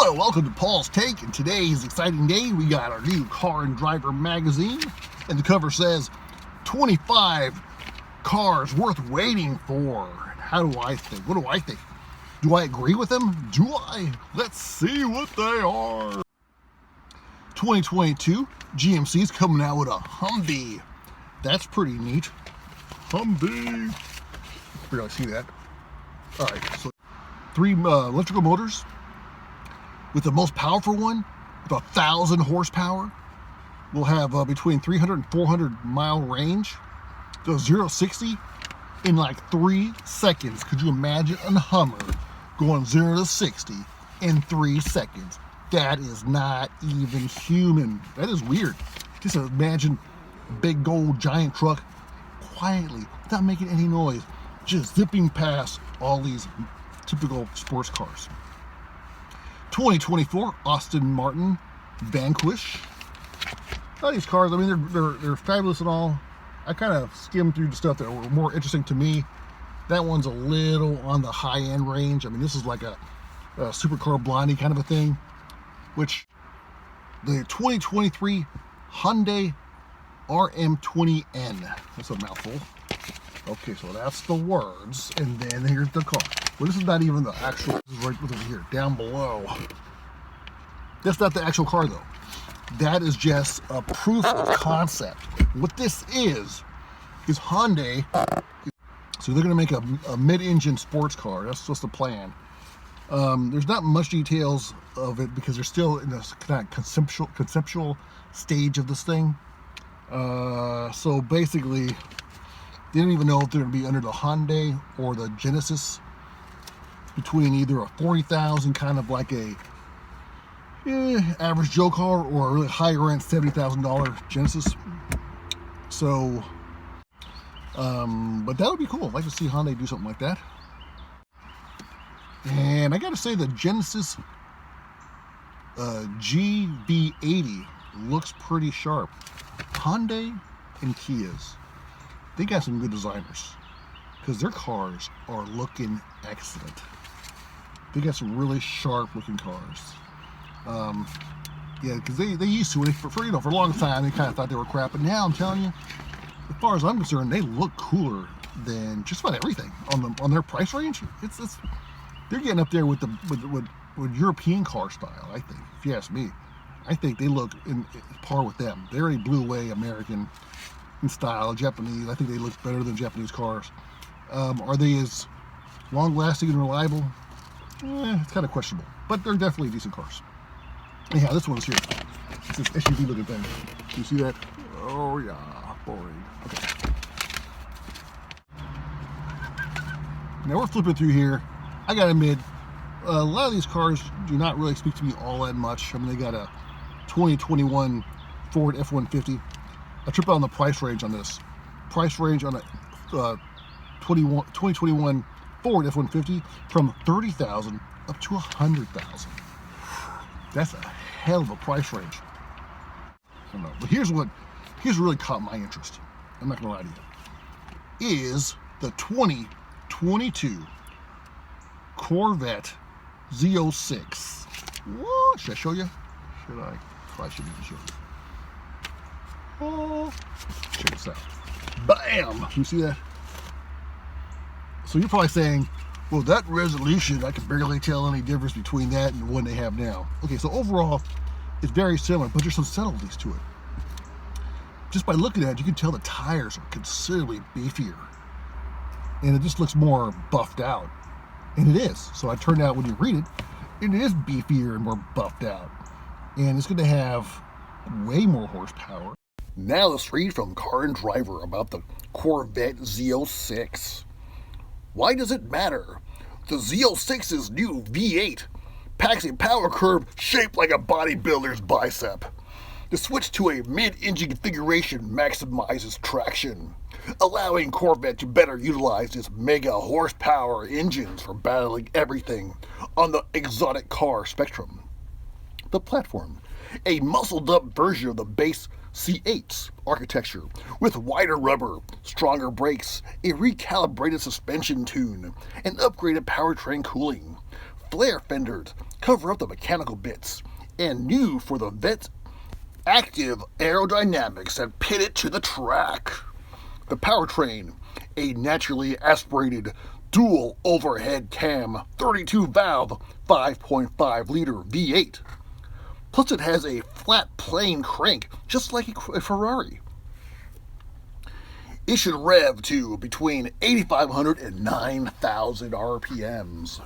Hello, welcome to Paul's Take, and today's exciting day. We got our new Car and Driver magazine, and the cover says 25 cars worth waiting for. How do I think? What do I think? Do I agree with them? Do I? Let's see what they are. 2022 GMC's coming out with a Humvee. That's pretty neat. Humvee. Barely see that. All right, so 3 electrical motors. With the most powerful one, with 1,000 horsepower, will have between 300 and 400 mile range. So 0 to 60 in like 3 seconds. Could you imagine a Hummer going 0 to 60 in 3 seconds? That is not even human. That is weird. Just imagine a big gold giant truck quietly, without making any noise, just zipping past all these typical sports cars. 2024 Aston Martin Vanquish. All these cars, I mean, they're fabulous and all. I kind of skimmed through the stuff that were more interesting to me. That one's a little on the high end range. I mean, this is like a supercar blondie kind of a thing. Which the 2023 Hyundai RM20N. That's a mouthful. Okay, so that's the words, and then here's the car. Well, this is not even the actual, this is right over here, down below. That's not the actual car, though. That is just a proof of concept. What this is Hyundai, so they're going to make a mid-engine sports car. That's just the plan. There's not much details of it because they're still in this kind of conceptual stage of this thing. So basically, they don't even know if they're going to be under the Hyundai or the Genesis. Between either a 40,000 kind of like a average Joe car or a really higher end $70,000 Genesis. So, but that would be cool. I'd like to see Hyundai do something like that. And I got to say, the Genesis GV80 looks pretty sharp. Hyundai and Kias, they got some good designers because their cars are looking excellent. They got some really sharp looking cars. Yeah, because they used to, for a long time, they kind of thought they were crap. But now I'm telling you, as far as I'm concerned, they look cooler than just about everything on their price range. They're getting up there with European car style. I think, if you ask me, I think they look in par with them. They already blew away American in style. Japanese, I think they look better than Japanese cars. Are they as long-lasting and reliable? It's kind of questionable, but they're definitely decent cars. Anyhow, this one's here. It's this SUV looking thing. Do you see that? Oh yeah, boring. Okay. Now we're flipping through here. I gotta admit, a lot of these cars do not really speak to me all that much. I mean, they got a 2021 Ford F-150. I trip out on the price range on this. Price range on a 2021 Ford F-150 from $30,000 up to $100,000. That's a hell of a price range. I don't know, but here's what really caught my interest. I'm not gonna lie to you. Is the 2022 Corvette Z06. Whoa, should I show you? Should I? Probably shouldn't even show you. Oh, check this out. Bam! Can you see that? So you're probably saying, well, that resolution, I can barely tell any difference between that and the one they have now. Okay, so overall, it's very similar, but there's some subtleties to it. Just by looking at it, you can tell the tires are considerably beefier. And it just looks more buffed out. And it is. So it turned out, when you read it, it is beefier and more buffed out. And it's going to have way more horsepower. Now let's read from Car and Driver about the Corvette Z06. Why does it matter? The Z06's new V8 packs a power curve shaped like a bodybuilder's bicep. The switch to a mid-engine configuration maximizes traction, allowing Corvette to better utilize its mega horsepower engines for battling everything on the exotic car spectrum. The platform, a muscled-up version of the base C8's architecture, with wider rubber, stronger brakes, a recalibrated suspension tune, and upgraded powertrain cooling, flare fenders, cover up the mechanical bits, and new for the vet active aerodynamics that pit it to the track. The powertrain, a naturally aspirated dual overhead cam 32 valve 5.5 liter V8. Plus it has a flat plane crank just like a Ferrari. It should rev to between 8,500 and 9,000 RPMs.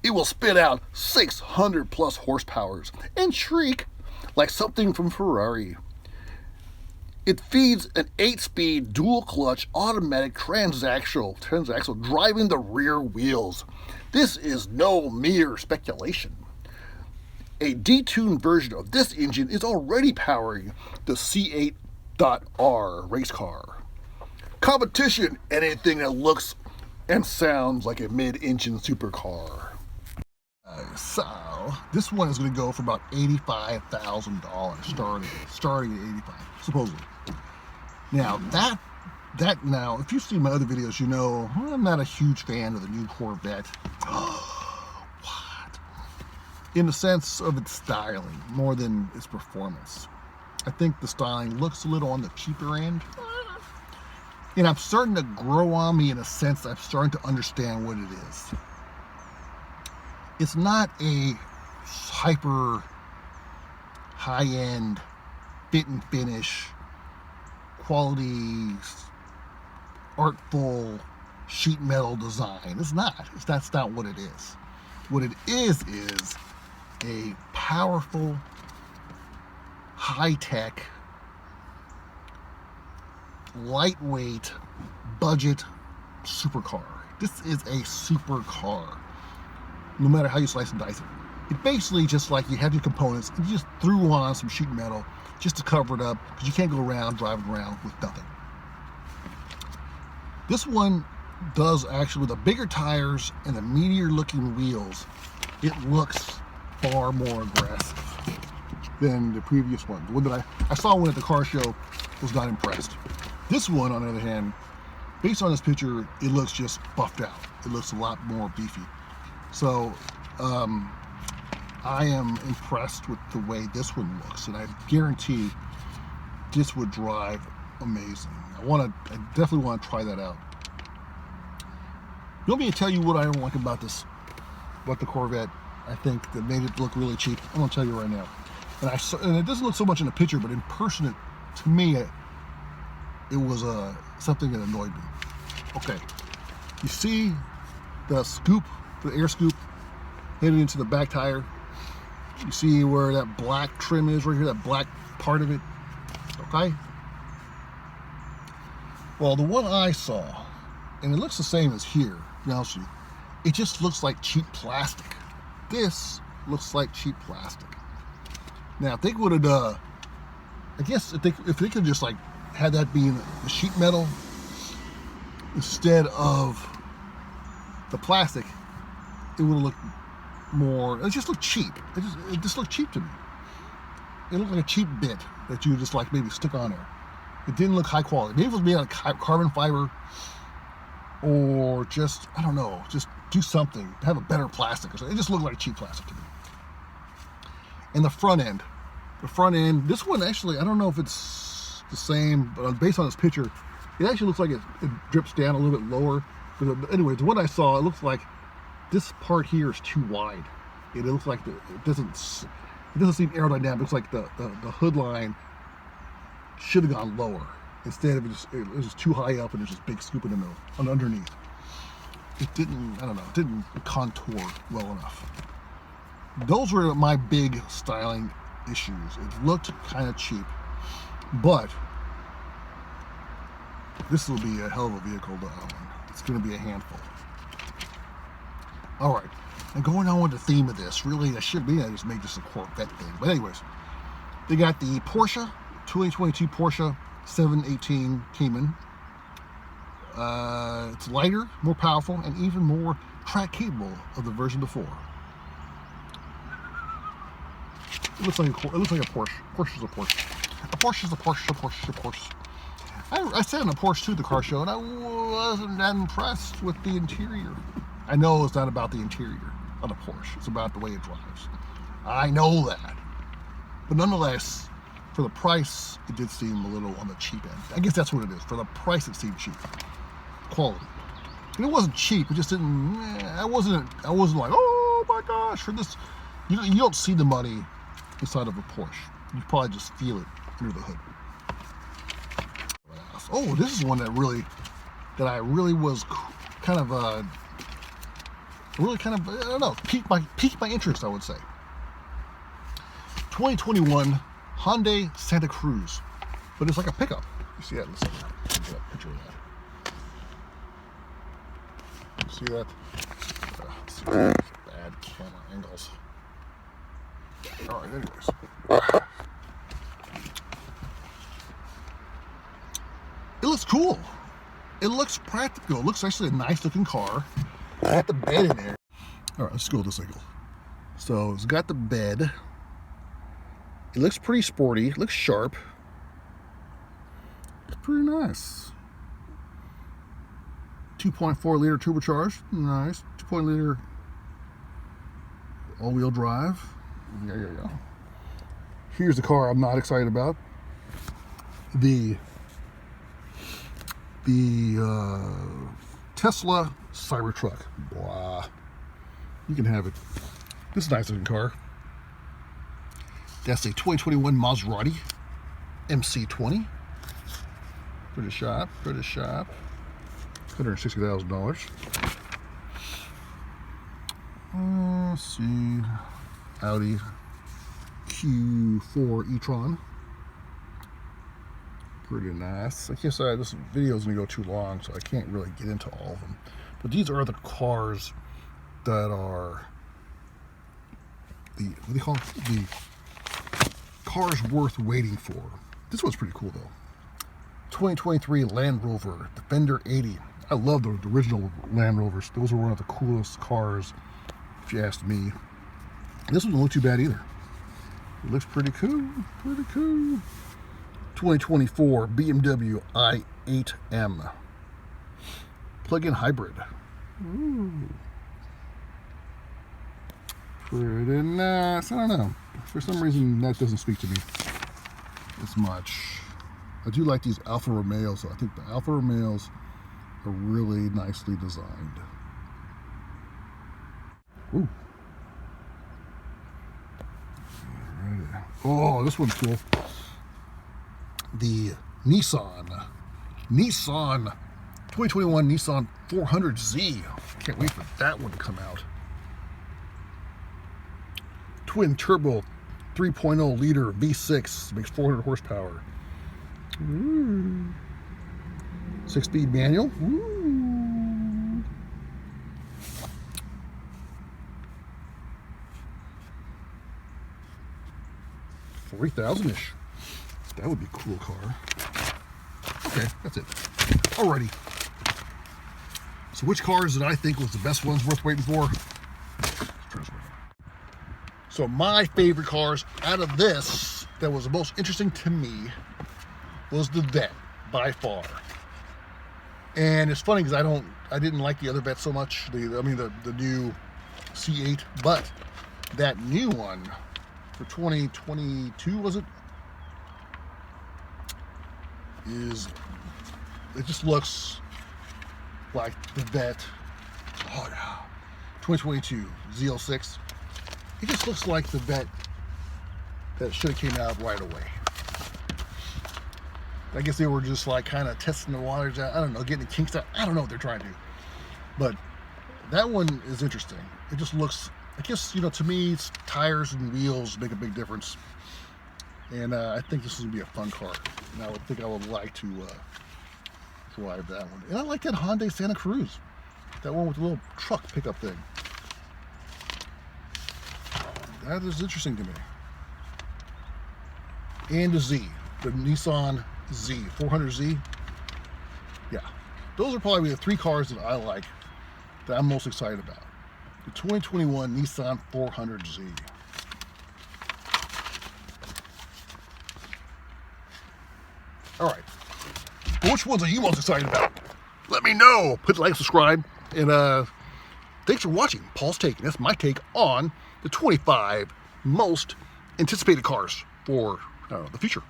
It will spit out 600 plus horsepowers and shriek like something from Ferrari. It feeds an 8-speed dual-clutch automatic transaxle driving the rear wheels. This is no mere speculation. A detuned version of this engine is already powering the C8.R race car. Competition, anything that looks and sounds like a mid-engine supercar. So, this one is going to go for about $85,000 starting at 85, supposedly. Now, now, if you've seen my other videos, you know I'm not a huge fan of the new Corvette. What? In the sense of its styling, more than its performance. I think the styling looks a little on the cheaper end. And I'm starting to grow on me in a sense I'm starting to understand what it is. It's not a hyper high-end fit and finish quality artful sheet metal design. It's not. That's not what it is. What it is a powerful, high-tech, lightweight, budget supercar. This is a supercar. No matter how you slice and dice it. It's basically just like you have your components and you just threw on some sheet metal just to cover it up because you can't go around driving around with nothing. This one does actually, with the bigger tires and the meatier looking wheels, it looks far more aggressive than the previous one. The one that I saw one at the car show, was not impressed. This one, on the other hand, based on this picture, it looks just buffed out. It looks a lot more beefy. So, I am impressed with the way this one looks, and I guarantee this would drive amazing. I definitely want to try that out. You want me to tell you what I don't like about the Corvette? I think that made it look really cheap. I'm gonna tell you right now. And it doesn't look so much in the picture, but in person, to me, it was something that annoyed me. Okay, you see the scoop, the air scoop, headed into the back tire. You see where that black trim is right here, that black part of it. Okay. Well, the one I saw, and it looks the same as here, to be honest with you, it just looks like cheap plastic. This looks like cheap plastic. Now, if they would have, I guess if they could just like had that being the sheet metal instead of the plastic, it would have looked more. It just looked cheap. It just looked cheap to me. It looked like a cheap bit that you just like maybe stick on there. It didn't look high quality. Maybe it was made out of carbon fiber, or just, I don't know, just do something, have a better plastic or something. It just looked like cheap plastic to me. And the front end, this one actually, I don't know if it's the same, but based on this picture, it actually looks like it drips down a little bit lower. But anyway, the one I saw, it looks like this part here is too wide. It looks like it doesn't seem aerodynamic. It looks like the hood line should have gone lower. Instead of it was just too high up and there's this big scoop in the middle, underneath. It didn't, I don't know, it didn't contour well enough. Those were my big styling issues. It looked kind of cheap, but this will be a hell of a vehicle to own. It's going to be a handful. All right, and going on with the theme of this, really, I just made this a Corvette thing. But anyways, they got the Porsche 2022 Porsche 718 Cayman. It's lighter, more powerful, and even more track capable of the version before. It looks like a Porsche. Porsche's a Porsche. A Porsche's a Porsche. A Porsche's a Porsche. I sat in a Porsche too at the car show, and I wasn't that impressed with the interior. I know it's not about the interior. on a Porsche. It's about the way it drives. I know that. But nonetheless, for the price, it did seem a little on the cheap end. I guess that's what it is. For the price, it seemed cheap. Quality. And it wasn't cheap. It just didn't. I wasn't like, oh my gosh, for this. You don't see the money inside of a Porsche. You probably just feel it under the hood. Oh, this is one that I really was kind of I don't know, piqued my interest, I would say. 2021 Hyundai Santa Cruz, but it's like a pickup. You see that? Let's get a picture of that. You see that? Let's see, bad camera angles. All right, anyways. It looks cool. It looks practical. It looks actually a nice looking car. I got the bed in there. All right, let's go with this angle. So it's got the bed. It looks pretty sporty. It looks sharp. It's pretty nice. 2.4 liter turbocharged. Nice. 2.0 liter all-wheel drive. Yeah. Here's the car I'm not excited about. The Tesla Cybertruck. Blah. You can have it. This is a nice looking car. That's a 2021 Maserati MC20. Pretty sharp. $160,000. Let's see. Audi Q4 e-tron. Pretty nice. I guess this video is going to go too long, so I can't really get into all of them. But these are the cars that are what do they call it? The cars worth waiting for. This one's pretty cool though. 2023 Land Rover Defender 80. I love the original Land Rovers. Those are one of the coolest cars, if you asked me. This one doesn't look too bad either. It looks pretty cool. 2024 BMW i8M plug-in hybrid. Ooh. Pretty nice. I don't know. For some reason, that doesn't speak to me as much. I do like these Alfa Romeos. I think the Alfa Romeos are really nicely designed. Ooh. Alrighty. Oh, this one's cool. The Nissan 2021 Nissan 400Z. Can't wait for that one to come out. Twin turbo 3.0 liter V6, makes 400 horsepower. Ooh. 6-speed manual. Ooh. $40,000-ish. That would be a cool car. Okay, that's it. Alrighty. So which cars did I think was the best ones worth waiting for? So my favorite cars out of this that was the most interesting to me was the Vet by far. And it's funny because I didn't like the other Vet so much. The new C8, but that new one for 2022 was it? It just looks like the Vet. Oh yeah, 2022 ZL6. It just looks like the Vet that should have came out right away. I guess they were just like kind of testing the waters out. I don't know, getting the kinks out. I don't know what they're trying to do. But that one is interesting. It just looks, I guess, to me, it's tires and wheels make a big difference. And I think this is going to be a fun car. And I would like to drive that one. And I like that Hyundai Santa Cruz. That one with the little truck pickup thing. That is interesting to me. And the Z, the Nissan Z, 400Z. Yeah, those are probably the three cars that I like, that I'm most excited about. The 2021 Nissan 400Z. All right, well, which ones are you most excited about? Let me know. Put like, subscribe, and thanks for watching Paul's Take. And that's my take on the 25 most anticipated cars for the future.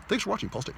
Thanks for watching Paul's Take.